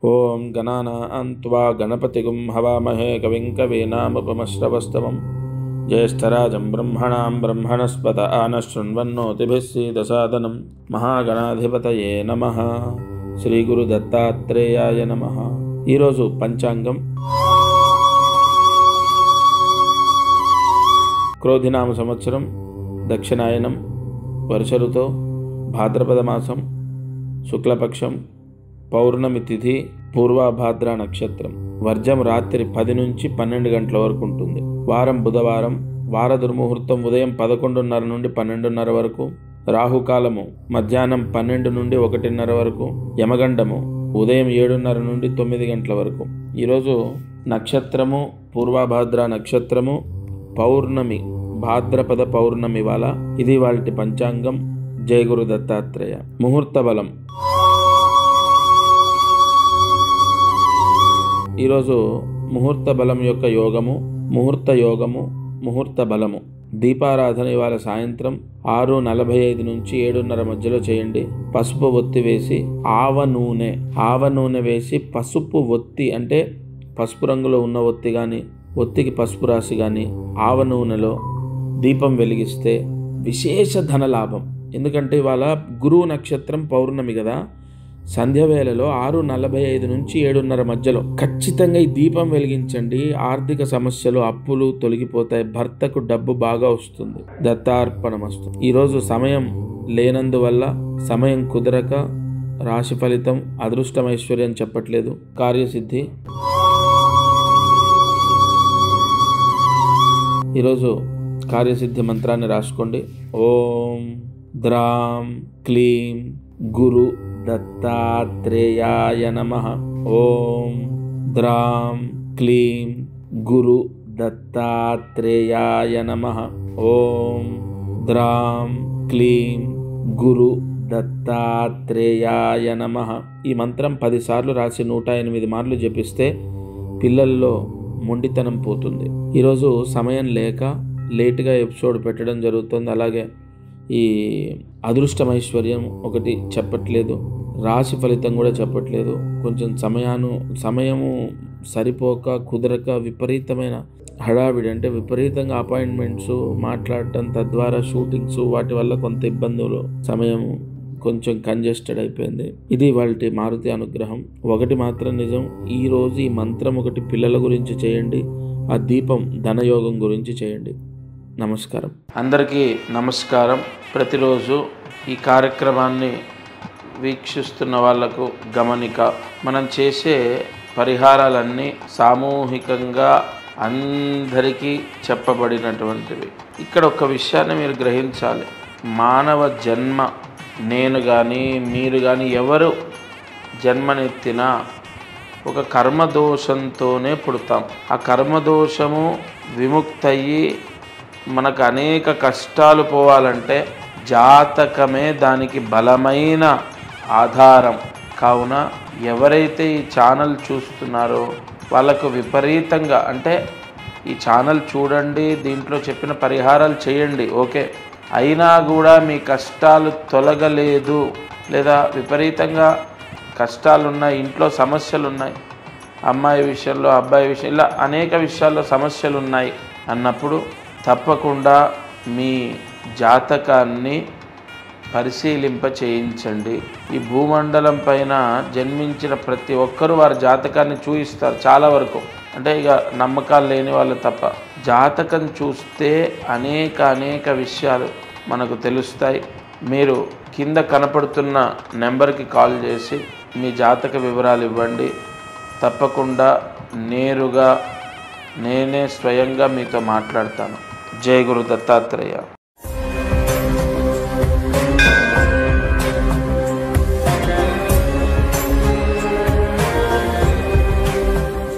ఓం గణానాం త్వా గణపతిగుం హవామహే కవిం కవీనాముపమశ్రవస్తమం జ్యేష్ఠరాజం బ్రహ్మణాం బ్రహ్మణస్పత ఆనశృణ్వన్నోతిభిः సీదసాదనం మహాగణాధిపతయే నమః. శ్రీ గురు దత్తాత్రేయాయ నమః. ఈరోజు పంచాంగం క్రోధినామ సంవత్సరం, దక్షిణాయనం, వర్ష ఋతువు, భాద్రపద మాసం, శుక్లపక్షం, పౌర్ణమి తిథి, పూర్వభాద్ర నక్షత్రం. వర్జం రాత్రి 10 నుంచి 12 గంటల వరకు ఉంటుంది. వారం బుధవారం. వార దుర్ముహూర్తం ఉదయం 11:30 నుండి 12:30 వరకు. రాహుకాలము మధ్యాహ్నం 12 నుండి 1:30 వరకు. యమగండము ఉదయం 7:30 నుండి 9 గంటల వరకు. ఈరోజు నక్షత్రము పూర్వభాద్ర నక్షత్రము, పౌర్ణమి భాద్రపద పౌర్ణమి వాల. ఇది వాళ్ళ పంచాంగం. జయ గురు దత్తాత్రేయ. ముహూర్త బలం. ఈరోజు ముహూర్త బలం యొక్క యోగము, ముహూర్త యోగము, ముహూర్త బలము. దీపారాధన ఇవాళ సాయంత్రం 6:45 నుంచి 7:30 మధ్యలో చేయండి. పసుపు ఒత్తి వేసి ఆవ నూనె వేసి పసుపు ఒత్తి అంటే పసుపు రంగులో ఉన్న ఒత్తి కానీ, ఒత్తికి పసుపు రాసి కానీ ఆవ నూనెలో దీపం వెలిగిస్తే విశేష ధనలాభం. ఎందుకంటే ఇవాళ గురువు నక్షత్రం పౌర్ణమి కదా. సంధ్యవేళలో 6:45 నుంచి 7:30 మధ్యలో ఖచ్చితంగా ఈ దీపం వెలిగించండి. ఆర్థిక సమస్యలు, అప్పులు తొలగిపోతాయి. భర్తకు డబ్బు బాగా వస్తుంది. దత్తార్పణమస్తు. ఈరోజు సమయం లేనందువల్ల, సమయం కుదరక రాశి ఫలితం అదృష్టం ఐశ్వర్యం చెప్పట్లేదు. కార్యసిద్ధి. ఈరోజు కార్యసిద్ధి మంత్రాన్ని రాసుకోండి. ఓం ద్రాం క్లీం గురు దత్తాత్రేయాయ నమః. ఓం ద్రాం క్లీం గురు దత్తాత్రేయాయ నమః. ఓం ద్రాం క్లీం గురు దత్తాత్రేయాయ నమః. ఈ మంత్రం 10 సార్లు రాసి 108 మార్లు జపిస్తే పిల్లల్లో మొండితనం పోతుంది. ఈరోజు సమయం లేక లేటుగా ఎపిసోడ్ పెట్టడం జరుగుతుంది. అలాగే ఈ అదృష్టం ఐశ్వర్యం ఒకటి చెప్పట్లేదు, రాశి ఫలితం కూడా చెప్పట్లేదు. కొంచెం సమయము సరిపోక, కుదరక, విపరీతమైన హడావిడి అంటే విపరీతంగా అపాయింట్మెంట్స్ మాట్లాడటం, తద్వారా షూటింగ్స్, వాటి వల్ల కొంత ఇబ్బందులు, సమయం కొంచెం కంజెస్టెడ్ అయిపోయింది. ఇది వాళ్ళ మారుతి అనుగ్రహం. ఒకటి మాత్రం నిజం, ఈరోజు ఈ మంత్రం ఒకటి పిల్లల గురించి చేయండి. ఆ దీపం ధనయోగం గురించి చేయండి. నమస్కారం. అందరికీ నమస్కారం. ప్రతిరోజు ఈ కార్యక్రమాన్ని వీక్షిస్తున్న వాళ్లకు గమనిక, మనం చేసే పరిహారాలన్నీ సామూహికంగా అందరికీ చెప్పబడినటువంటివి. ఇక్కడ ఒక విషయాన్ని మీరు గ్రహించాలి. మానవ జన్మ, నేను కానీ మీరు కానీ ఎవరు జన్మనెత్తినా ఒక కర్మదోషంతోనే పుడతాం. ఆ కర్మదోషము విముక్తయ్యి మనకు అనేక కష్టాలు పోవాలంటే జాతకమే దానికి బలమైన ఆధారం. కావున ఎవరైతే ఈ ఛానల్ చూస్తున్నారో వాళ్ళకు విపరీతంగా, అంటే ఈ ఛానల్ చూడండి, దీంట్లో చెప్పిన పరిహారాలు చేయండి, ఓకే, అయినా కూడా మీ కష్టాలు తొలగలేదు, లేదా విపరీతంగా కష్టాలున్నాయి, ఇంట్లో సమస్యలు ఉన్నాయి, అమ్మాయి విషయంలో, అబ్బాయి విషయం, ఇలా అనేక విషయాల్లో సమస్యలు ఉన్నాయి అన్నప్పుడు తప్పకుండా మీ జాతకాన్ని పరిశీలింప చేయించండి. ఈ భూమండలం పైన జన్మించిన ప్రతి ఒక్కరూ వారి జాతకాన్ని చూయిస్తారు చాలా వరకు. అంటే ఇక నమ్మకాలు లేని వాళ్ళు తప్ప. జాతకం చూస్తే అనేక విషయాలు మనకు తెలుస్తాయి. మీరు కింద కనపడుతున్న నెంబర్కి కాల్ చేసి మీ జాతక వివరాలు ఇవ్వండి. తప్పకుండా నేరుగా నేనే స్వయంగా మీతో మాట్లాడతాను. జయ గురు దత్తాత్రేయ.